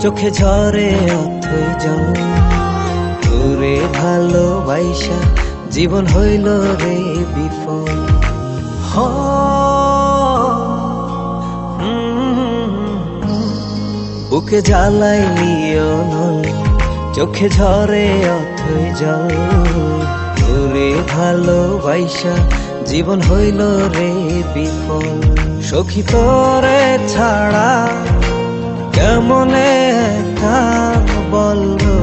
চোখে ঝরে অথই জল তোরে ভালোবাসা জীবন হইল রে বিফল। বুকে জ্বালাইলিও নল চোখে ঝরে অথই জল তোরে ভালোবাসা জীবন হইল রে বিফল। সখী তোরে ছাড়া কেমন একা বললো,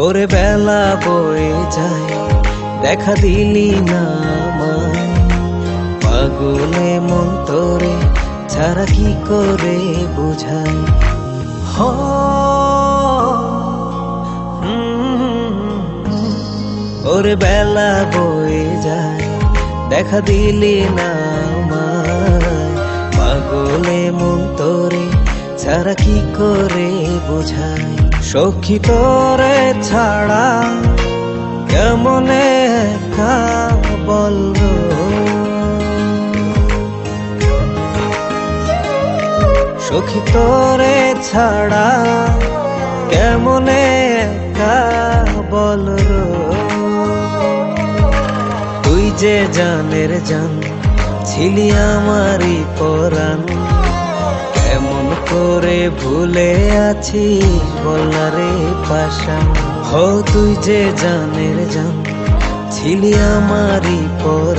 ওরে বেলা বয়ে যায় দেখা দিলি না আমায়, পাগলে মন তোরে ছাড়া কি করে বুঝাই। ওরে বেলা বয়ে যায় দেখা দিলি না আমায়, পাগলে মন তোরে ছাড়া কি করে বুঝাই। সখী তোরে ছাড়া কেমন একা বললো, সখী তোরে ছাড়া কেমন একা বললো। তুই যে জানের জান ছিলি আমারই পরাণ, এমন করে ভুলে আছি বলারে পাশা। তুই যে জানের জান ছিলি আমারই পরাণ।